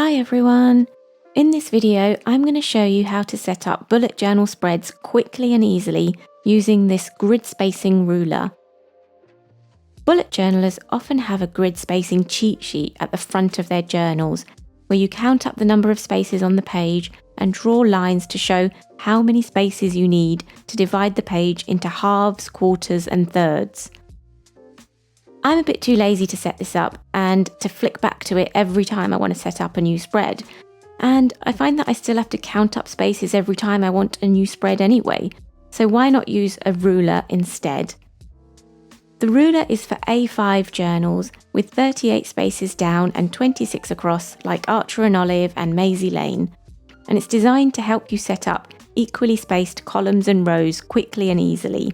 Hi everyone! In this video, I'm going to show you how to set up bullet journal spreads quickly and easily using this grid spacing ruler. Bullet journalers often have a grid spacing cheat sheet at the front of their journals, where you count up the number of spaces on the page and draw lines to show how many spaces you need to divide the page into halves, quarters and thirds. I'm a bit too lazy to set this up and to flick back to it every time I want to set up a new spread. And I find that I still have to count up spaces every time I want a new spread anyway, so why not use a ruler instead? The ruler is for A5 journals with 38 spaces down and 26 across like Archer and Olive and Maisie Lane, and it's designed to help you set up equally spaced columns and rows quickly and easily.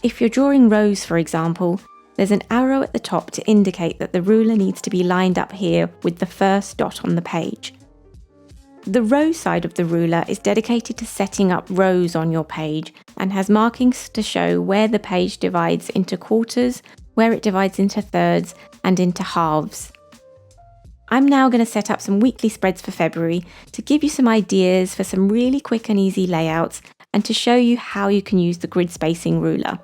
If you're drawing rows, for example, there's an arrow at the top to indicate that the ruler needs to be lined up here with the first dot on the page. The row side of the ruler is dedicated to setting up rows on your page and has markings to show where the page divides into quarters, where it divides into thirds and into halves. I'm now going to set up some weekly spreads for February to give you some ideas for some really quick and easy layouts and to show you how you can use the grid spacing ruler.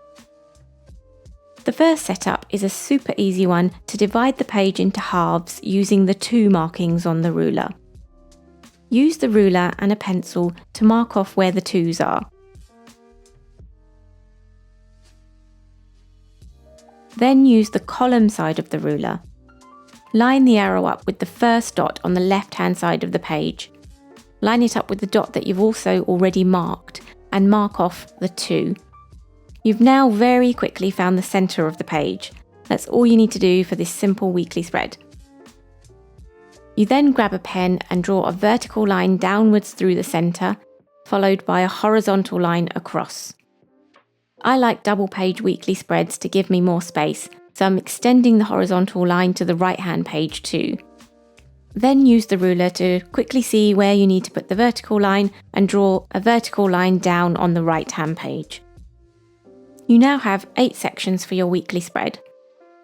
The first setup is a super easy one to divide the page into halves using the 2 markings on the ruler. Use the ruler and a pencil to mark off where the 2s are. Then use the column side of the ruler. Line the arrow up with the first dot on the left-hand side of the page. Line it up with the dot that you've also already marked and mark off the 2. You've now very quickly found the centre of the page. That's all you need to do for this simple weekly spread. You then grab a pen and draw a vertical line downwards through the centre, followed by a horizontal line across. I like double page weekly spreads to give me more space, so I'm extending the horizontal line to the right-hand page too. Then use the ruler to quickly see where you need to put the vertical line and draw a vertical line down on the right-hand page. You now have 8 sections for your weekly spread.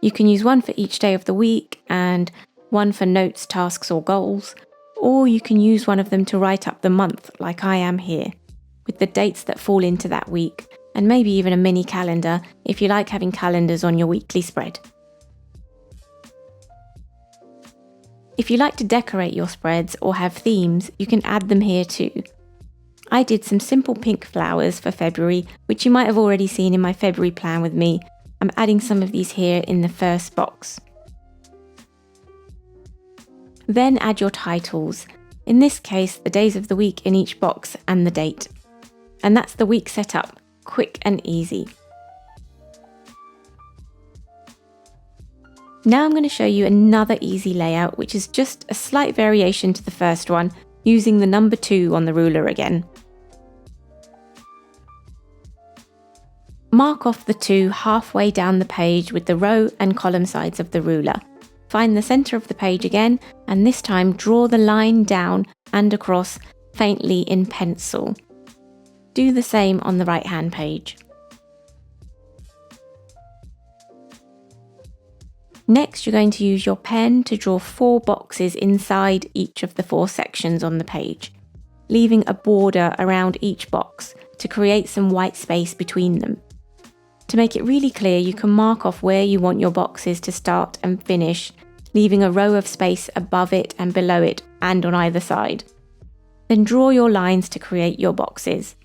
You can use one for each day of the week and one for notes, tasks or goals, or you can use one of them to write up the month like I am here, with the dates that fall into that week, and maybe even a mini calendar if you like having calendars on your weekly spread. If you like to decorate your spreads or have themes, you can add them here too. I did some simple pink flowers for February, which you might have already seen in my February plan with me. I'm adding some of these here in the first box. Then add your titles, in this case the days of the week in each box and the date. And that's the week setup, quick and easy. Now I'm going to show you another easy layout, which is just a slight variation to the first one, using the number 2 on the ruler again. Mark off the 2 halfway down the page with the row and column sides of the ruler. Find the centre of the page again, and this time draw the line down and across faintly in pencil. Do the same on the right-hand page. Next, you're going to use your pen to draw 4 boxes inside each of the 4 sections on the page, leaving a border around each box to create some white space between them. To make it really clear, you can mark off where you want your boxes to start and finish, leaving a row of space above it and below it and on either side. Then draw your lines to create your boxes.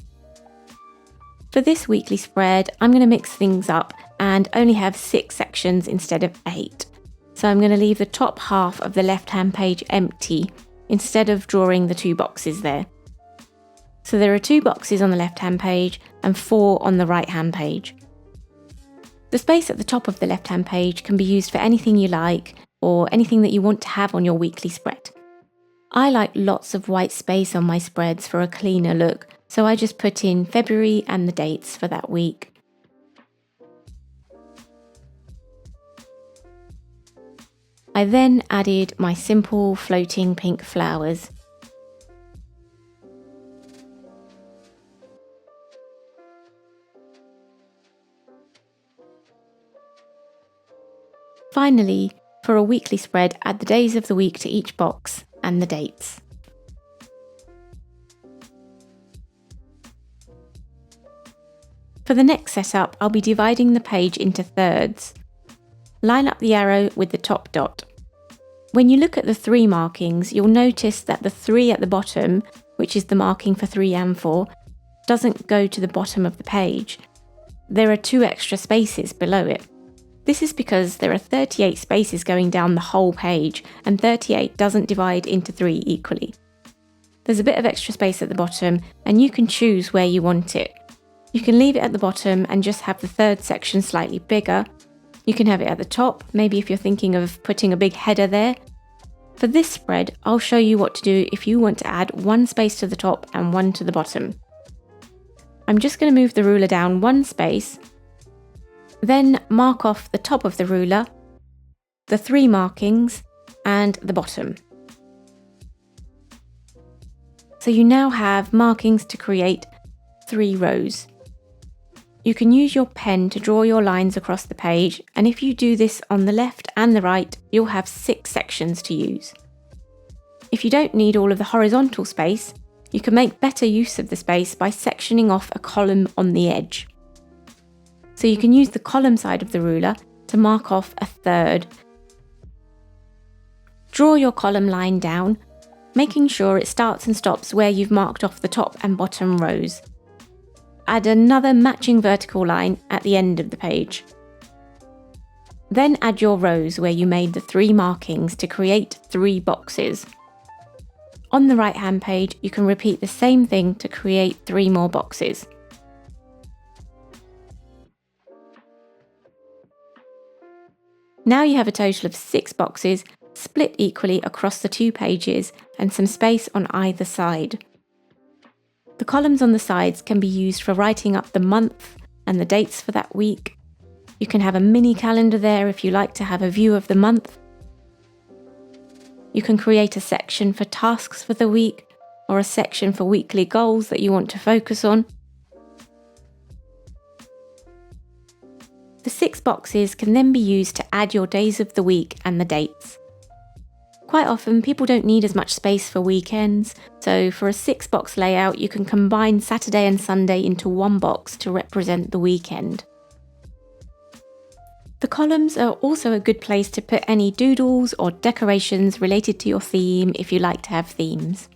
For this weekly spread, I'm going to mix things up and only have 6 sections instead of 8. So I'm going to leave the top half of the left-hand page empty instead of drawing the 2 boxes there. So there are 2 boxes on the left-hand page and 4 on the right-hand page. The space at the top of the left-hand page can be used for anything you like or anything that you want to have on your weekly spread. I like lots of white space on my spreads for a cleaner look, so I just put in February and the dates for that week. I then added my simple floating pink flowers. Finally, For a weekly spread, add the days of the week to each box and the dates. For the next setup, I'll be dividing the page into thirds. Line up the arrow with the top dot. When you look at the 3 markings, you'll notice that the 3 at the bottom, which is the marking for 3 and 4, doesn't go to the bottom of the page. There are 2 extra spaces below it. This is because there are 38 spaces going down the whole page, and 38 doesn't divide into 3 equally. There's a bit of extra space at the bottom, and you can choose where you want it. You can leave it at the bottom and just have the third section slightly bigger. You can have it at the top, maybe if you're thinking of putting a big header there. For this spread, I'll show you what to do if you want to add 1 space to the top and 1 to the bottom. I'm just going to move the ruler down 1 space, then mark off the top of the ruler, the 3 markings, and the bottom. So you now have markings to create 3 rows. You can use your pen to draw your lines across the page, and if you do this on the left and the right, you'll have 6 sections to use. If you don't need all of the horizontal space, you can make better use of the space by sectioning off a column on the edge. So you can use the column side of the ruler to mark off a third. Draw your column line down, making sure it starts and stops where you've marked off the top and bottom rows. Add another matching vertical line at the end of the page. Then add your rows where you made the 3 markings to create 3 boxes. On the right hand page, you can repeat the same thing to create 3 more boxes. Now you have a total of 6 boxes, split equally across the 2 pages and some space on either side. The columns on the sides can be used for writing up the month and the dates for that week. You can have a mini calendar there if you like to have a view of the month. You can create a section for tasks for the week or a section for weekly goals that you want to focus on. The 6 boxes can then be used to add your days of the week and the dates. Quite often people don't need as much space for weekends, so for a 6-box layout you can combine Saturday and Sunday into 1 box to represent the weekend. The columns are also a good place to put any doodles or decorations related to your theme if you like to have themes.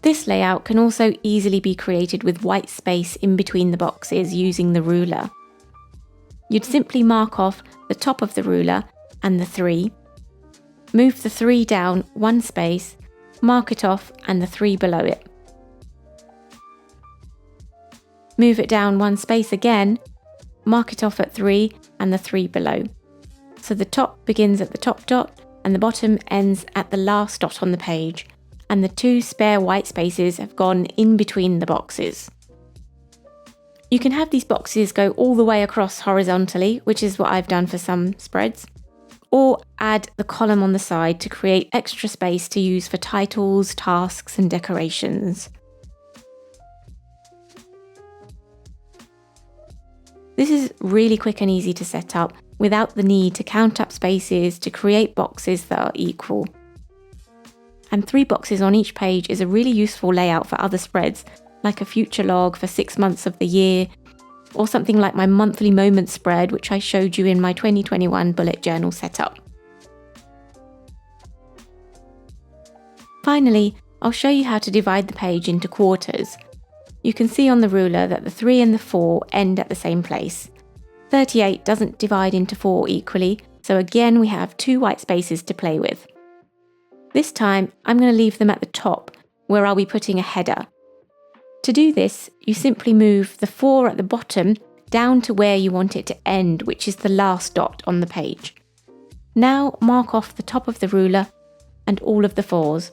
This layout can also easily be created with white space in between the boxes using the ruler. You'd simply mark off the top of the ruler and the 3, move the 3 down 1 space, mark it off and the 3 below it. Move it down 1 space again, mark it off at 3 and the 3 below. So the top begins at the top dot and the bottom ends at the last dot on the page, and the 2 spare white spaces have gone in between the boxes. You can have these boxes go all the way across horizontally, which is what I've done for some spreads, or add the column on the side to create extra space to use for titles, tasks and decorations. This is really quick and easy to set up without the need to count up spaces to create boxes that are equal. And 3 boxes on each page is a really useful layout for other spreads, like a future log for 6 months of the year, or something like my monthly moment spread, which I showed you in my 2021 bullet journal setup. Finally, I'll show you how to divide the page into quarters. You can see on the ruler that the 3 and the 4 end at the same place. 38 doesn't divide into 4 equally, so again we have 2 white spaces to play with. This time I'm going to leave them at the top, where I'll be putting a header. To do this, you simply move the 4 at the bottom down to where you want it to end, which is the last dot on the page. Now mark off the top of the ruler and all of the 4s.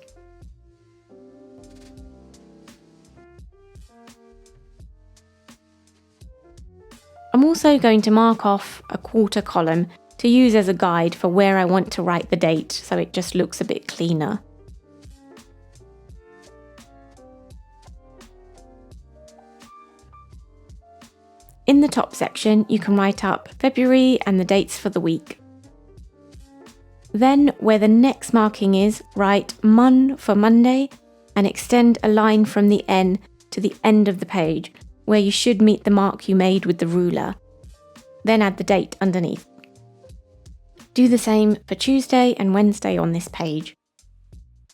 I'm also going to mark off a quarter column to use as a guide for where I want to write the date, so it just looks a bit cleaner. In the top section, you can write up February and the dates for the week. Then, where the next marking is, write Mon for Monday and extend a line from the N to the end of the page, where you should meet the mark you made with the ruler. Then add the date underneath. Do the same for Tuesday and Wednesday on this page.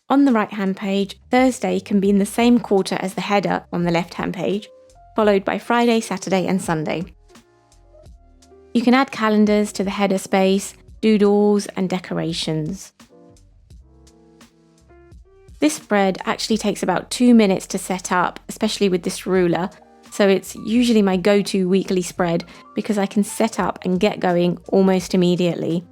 On the right-hand page, Thursday can be in the same quarter as the header on the left-hand page, followed by Friday, Saturday and Sunday. You can add calendars to the header space, doodles and decorations. This spread actually takes about 2 minutes to set up, especially with this ruler, so it's usually my go-to weekly spread because I can set up and get going almost immediately.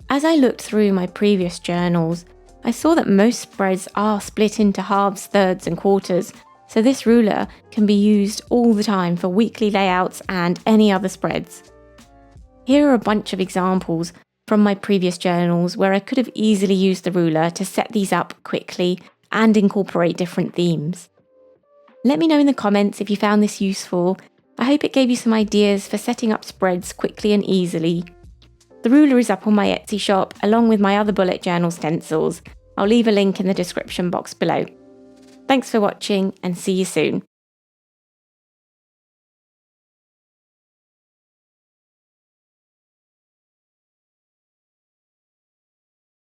As I looked through my previous journals, I saw that most spreads are split into halves, thirds and quarters, so this ruler can be used all the time for weekly layouts and any other spreads. Here are a bunch of examples from my previous journals where I could have easily used the ruler to set these up quickly and incorporate different themes. Let me know in the comments if you found this useful. I hope it gave you some ideas for setting up spreads quickly and easily. The ruler is up on my Etsy shop along with my other bullet journal stencils. I'll leave a link in the description box below. Thanks for watching and see you soon.